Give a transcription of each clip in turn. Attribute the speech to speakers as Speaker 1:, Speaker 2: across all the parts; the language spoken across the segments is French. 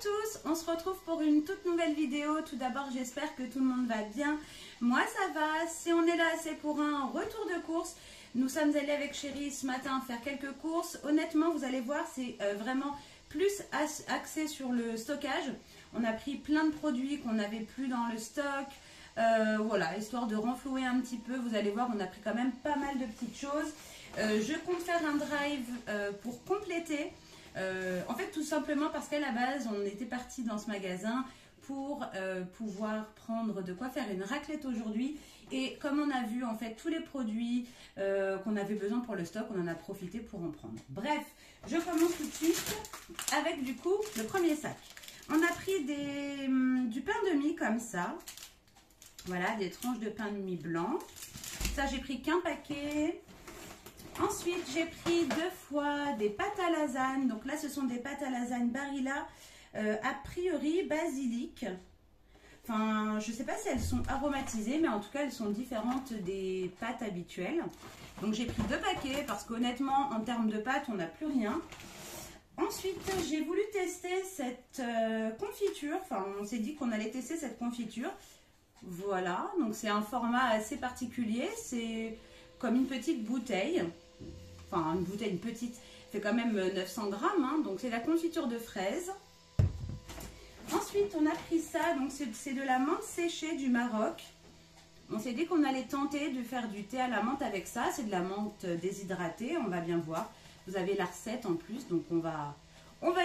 Speaker 1: tous, on se retrouve pour une toute nouvelle vidéo. Tout d'abord, j'espère que tout le monde va bien. Moi, ça va. Si on est là, c'est pour un retour de course. Nous sommes allés avec Chérie ce matin faire quelques courses. Honnêtement, vous allez voir, c'est vraiment plus axé sur le stockage. On a pris plein de produits qu'on n'avait plus dans le stock. Voilà, histoire de renflouer un petit peu. Vous allez voir, on a pris quand même pas mal de petites choses. Je compte faire un drive pour compléter. En fait, tout simplement parce qu'à la base, on était parti dans ce magasin pour pouvoir prendre de quoi faire une raclette aujourd'hui. Et comme on a vu en fait tous les produits qu'on avait besoin pour le stock, on en a profité pour en prendre. Bref, je commence tout de suite avec du coup le premier sac. On a pris du pain de mie comme ça. Voilà, des tranches de pain de mie blanc. Ça, j'ai pris qu'un paquet. Ensuite, j'ai pris 2 fois des pâtes à lasagne. Donc là, ce sont des pâtes à lasagne Barilla, a priori basilic. Enfin, je ne sais pas si elles sont aromatisées, mais en tout cas, elles sont différentes des pâtes habituelles. Donc j'ai pris 2 paquets parce qu'honnêtement, en termes de pâtes, on n'a plus rien. Ensuite, j'ai voulu tester cette confiture. Enfin, on s'est dit qu'on allait tester cette confiture. Voilà, donc c'est un format assez particulier. C'est comme une petite bouteille. Enfin, une bouteille, une petite, fait quand même 900 grammes. Hein, donc c'est la confiture de fraises. Ensuite, on a pris ça. Donc c'est de la menthe séchée du Maroc. On s'est dit qu'on allait tenter de faire du thé à la menthe avec ça. C'est de la menthe déshydratée. On va bien voir. Vous avez la recette en plus. Donc on va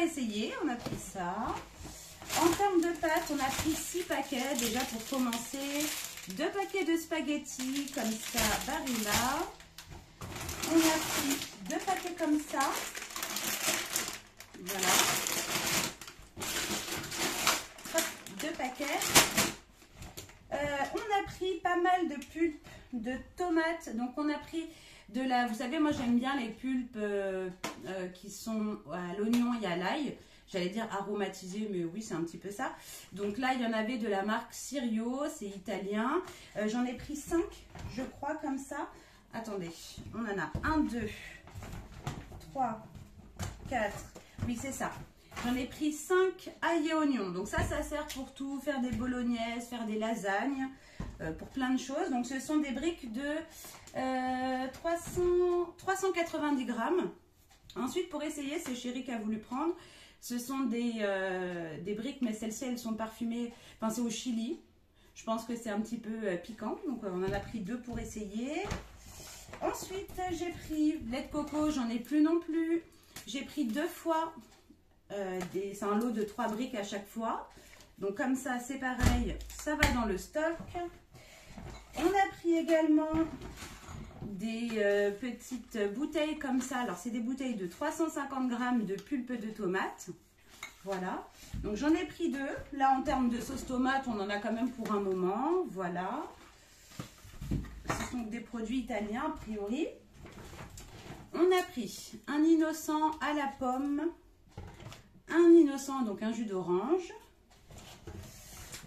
Speaker 1: essayer. On a pris ça. En termes de pâtes, on a pris 6 paquets. Déjà pour commencer, 2 paquets de spaghettis comme ça, Barilla. On a pris 2 paquets comme ça. Voilà. Hop, 2 paquets. On a pris pas mal de pulpes de tomates. Donc on a pris de la... Vous savez, moi j'aime bien les pulpes qui sont à l'oignon et à l'ail. J'allais dire aromatisé, mais oui, c'est un petit peu ça. Donc là, il y en avait de la marque Sirio, c'est italien. J'en ai pris 5, je crois, comme ça. Attendez, on en a 1, 2, 3, 4. Oui, c'est ça. J'en ai pris 5 ail et oignons. Donc ça sert pour tout, faire des bolognaises, faire des lasagnes, pour plein de choses. Donc ce sont des briques de 390 grammes. Ensuite, pour essayer, c'est Chérie qui a voulu prendre. Ce sont des briques, mais celles-ci, elles sont parfumées. Enfin, c'est au chili. Je pense que c'est un petit peu piquant. Donc, on en a pris 2 pour essayer. Ensuite, j'ai pris lait de coco. J'en ai plus non plus. J'ai pris 2 fois. C'est un lot de 3 briques à chaque fois. Donc, comme ça, c'est pareil. Ça va dans le stock. On a pris également des petites bouteilles comme ça. Alors, c'est des bouteilles de 350 grammes de pulpe de tomate. Voilà. Donc, j'en ai pris 2. Là, en termes de sauce tomate, on en a quand même pour un moment. Voilà. Ce sont des produits italiens, a priori. On a pris un innocent à la pomme. Un innocent, donc un jus d'orange.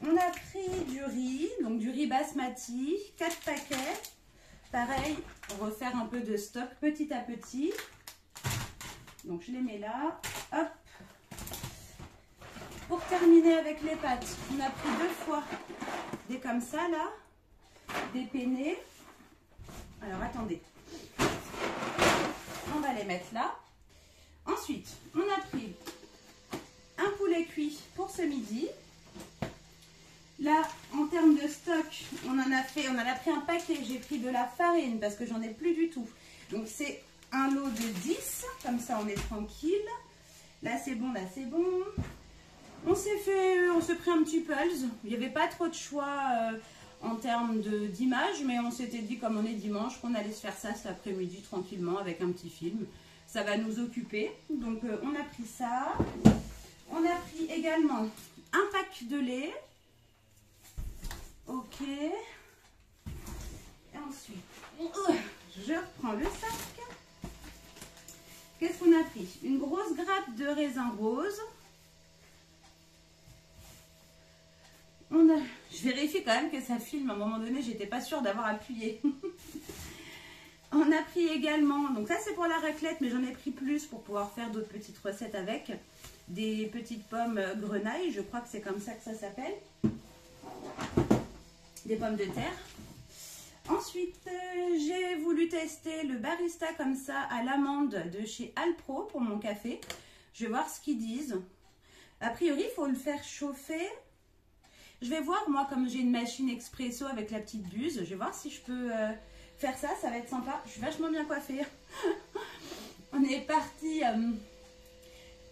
Speaker 1: On a pris du riz, donc du riz basmati. 4 paquets. Pareil, refaire un peu de stock petit à petit. Donc je les mets là. Hop. Pour terminer avec les pâtes, on a pris 2 fois des comme ça là. Des penne. Alors attendez. On va les mettre là. Ensuite, on a pris un poulet cuit pour ce midi. Là, en termes de stock, on en a pris un paquet. J'ai pris de la farine parce que j'en ai plus du tout. Donc, c'est un lot de 10. Comme ça, on est tranquille. Là, c'est bon, là, c'est bon. On s'est pris un petit pulse. Il n'y avait pas trop de choix en termes d'image, mais on s'était dit, comme on est dimanche, qu'on allait se faire ça cet après-midi tranquillement avec un petit film. Ça va nous occuper. Donc, on a pris ça. On a pris également un pack de lait. Ok. Et ensuite, je reprends le sac. Qu'est-ce qu'on a pris? Une grosse grappe de raisin rose. Je vérifie quand même que ça filme. À un moment donné, j'étais pas sûre d'avoir appuyé. On a pris également, donc ça c'est pour la raclette, mais j'en ai pris plus pour pouvoir faire d'autres petites recettes avec. Des petites pommes grenaille, je crois que c'est comme ça que ça s'appelle. Des pommes de terre. Ensuite, j'ai voulu tester le barista comme ça à l'amande de chez Alpro pour mon café. Je vais voir ce qu'ils disent. A priori, il faut le faire chauffer. Je vais voir, moi, comme j'ai une machine expresso avec la petite buse, je vais voir si je peux faire ça. Ça va être sympa. Je suis vachement bien coiffée. On est parti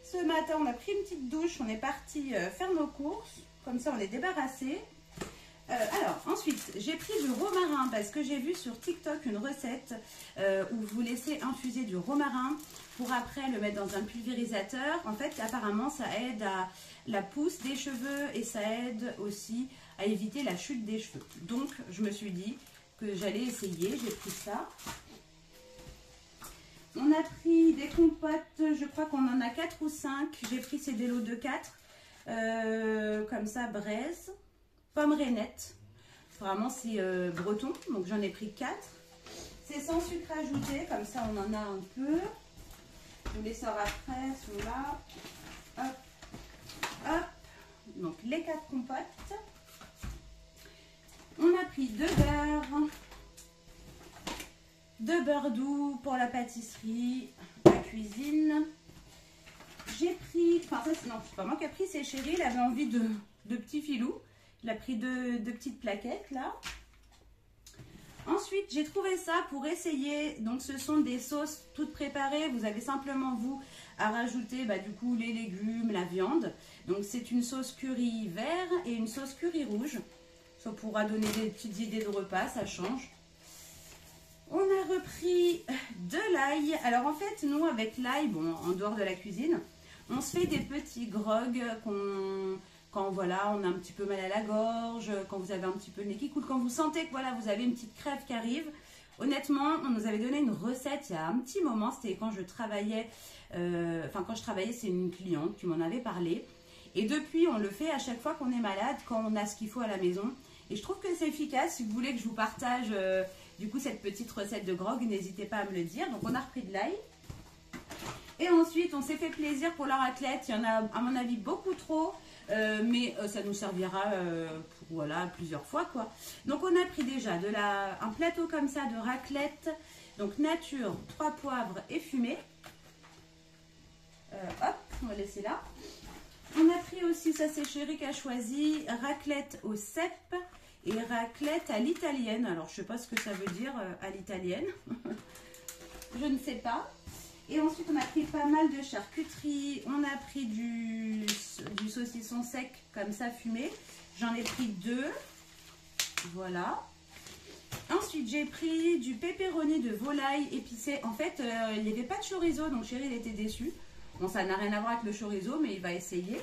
Speaker 1: ce matin, on a pris une petite douche. On est parti faire nos courses. Comme ça, on est débarrassé. Alors, ensuite, j'ai pris du romarin parce que j'ai vu sur TikTok une recette où vous laissez infuser du romarin pour après le mettre dans un pulvérisateur. En fait, apparemment, ça aide à la pousse des cheveux et ça aide aussi à éviter la chute des cheveux. Donc, je me suis dit que j'allais essayer. J'ai pris ça. On a pris des compotes, je crois qu'on en a 4 ou 5. J'ai pris ces des lots de 4. Comme ça, braise. Pomme rainette, vraiment c'est breton, donc j'en ai pris 4. C'est sans sucre ajouté, comme ça on en a un peu. Je vous les sors après, sont là. Hop, hop. Donc les 4 compotes. On a pris 2 beurres. 2 beurres doux pour la pâtisserie, la cuisine. J'ai pris, enfin ça, non, c'est pas moi qui ai pris, c'est Chérie, elle avait envie de petits filous. Il a pris deux petites plaquettes là. Ensuite, j'ai trouvé ça pour essayer. Donc, ce sont des sauces toutes préparées. Vous avez simplement, vous, à rajouter du coup les légumes, la viande. Donc, c'est une sauce curry vert et une sauce curry rouge. Ça pourra donner des petites idées de repas, ça change. On a repris de l'ail. Alors, en fait, nous, avec l'ail, bon, en dehors de la cuisine, on se fait des petits grogs quand voilà, on a un petit peu mal à la gorge, quand vous avez un petit peu le nez qui coule, quand vous sentez que voilà, vous avez une petite crève qui arrive. Honnêtement, on nous avait donné une recette il y a un petit moment, c'était quand je travaillais, c'est une cliente qui m'en avait parlé. Et depuis, on le fait à chaque fois qu'on est malade, quand on a ce qu'il faut à la maison. Et je trouve que c'est efficace. Si vous voulez que je vous partage du coup cette petite recette de grog, n'hésitez pas à me le dire. Donc on a repris de l'ail. Et ensuite, on s'est fait plaisir pour la raclette. Il y en a à mon avis beaucoup trop. Mais ça nous servira pour voilà, plusieurs fois quoi. Donc on a pris déjà un plateau comme ça de raclette. Donc nature, 3 poivres et fumée. Hop, on va laisser là. On a pris aussi, ça c'est Chérie qui a choisi, raclette au cèpe et raclette à l'italienne. Alors je sais pas ce que ça veut dire à l'italienne. Je ne sais pas. Et ensuite, on a pris pas mal de charcuterie. On a pris du saucisson sec, comme ça, fumé. J'en ai pris 2. Voilà. Ensuite, j'ai pris du pepperoni de volaille épicé. En fait, il n'y avait pas de chorizo, donc Chérie, il était déçu. Bon, ça n'a rien à voir avec le chorizo, mais il va essayer.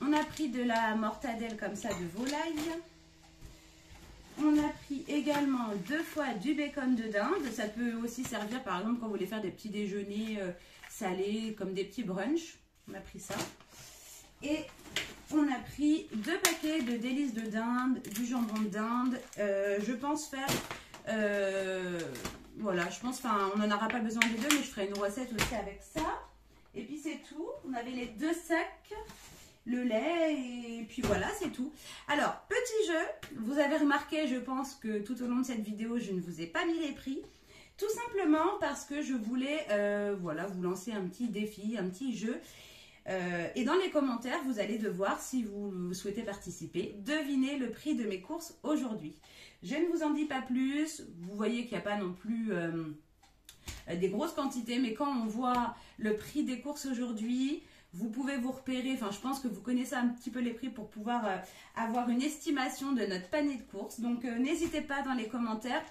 Speaker 1: On a pris de la mortadelle, comme ça, de volaille. On a pris également 2 fois du bacon de dinde. Ça peut aussi servir par exemple quand vous voulez faire des petits déjeuners salés comme des petits brunchs. On a pris ça. Et on a pris 2 paquets de délices de dinde, du jambon de dinde. Je pense faire... voilà, je pense, on n'en aura pas besoin des 2, mais je ferai une recette aussi avec ça. Et puis c'est tout. On avait les 2 sacs. Le lait et puis voilà, c'est tout. Alors, petit jeu, vous avez remarqué, je pense que tout au long de cette vidéo, je ne vous ai pas mis les prix. Tout simplement parce que je voulais voilà, vous lancer un petit défi, un petit jeu. Et dans les commentaires, vous allez devoir, si vous souhaitez participer, deviner le prix de mes courses aujourd'hui. Je ne vous en dis pas plus. Vous voyez qu'il n'y a pas non plus des grosses quantités, mais quand on voit le prix des courses aujourd'hui... Vous pouvez vous repérer, je pense que vous connaissez un petit peu les prix pour pouvoir avoir une estimation de notre panier de courses. Donc, n'hésitez pas dans les commentaires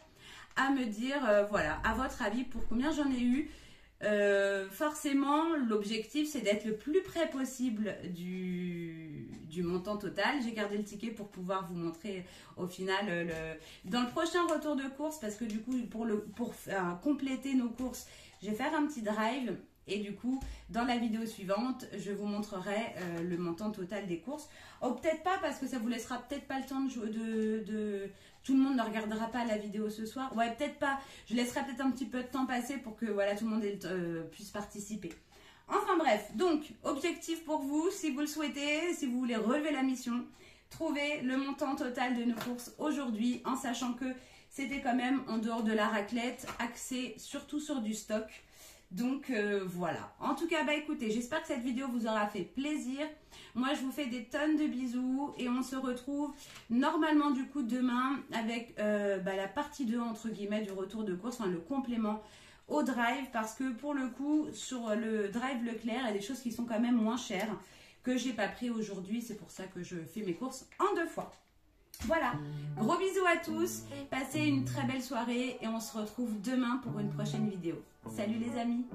Speaker 1: à me dire, voilà, à votre avis, pour combien j'en ai eu. Forcément, l'objectif, c'est d'être le plus près possible du montant total. J'ai gardé le ticket pour pouvoir vous montrer au final dans le prochain retour de course, parce que du coup, pour compléter nos courses, je vais faire un petit drive. Et du coup, dans la vidéo suivante, je vous montrerai le montant total des courses. Oh, peut-être pas, parce que ça vous laissera peut-être pas le temps de... Tout le monde ne regardera pas la vidéo ce soir. Ouais, peut-être pas. Je laisserai peut-être un petit peu de temps passer pour que voilà, tout le monde puisse participer. Enfin bref, donc, objectif pour vous, si vous le souhaitez, si vous voulez relever la mission, trouver le montant total de nos courses aujourd'hui, en sachant que c'était quand même, en dehors de la raclette, axé surtout sur du stock. Donc voilà. En tout cas, bah écoutez, j'espère que cette vidéo vous aura fait plaisir. Moi, je vous fais des tonnes de bisous et on se retrouve normalement du coup demain avec la partie 2 entre guillemets du retour de course, enfin le complément au drive, parce que pour le coup, sur le drive Leclerc, il y a des choses qui sont quand même moins chères que j'ai pas pris aujourd'hui. C'est pour ça que je fais mes courses en 2 fois. Voilà, gros bisous à tous, passez une très belle soirée et on se retrouve demain pour une prochaine vidéo. Salut les amis!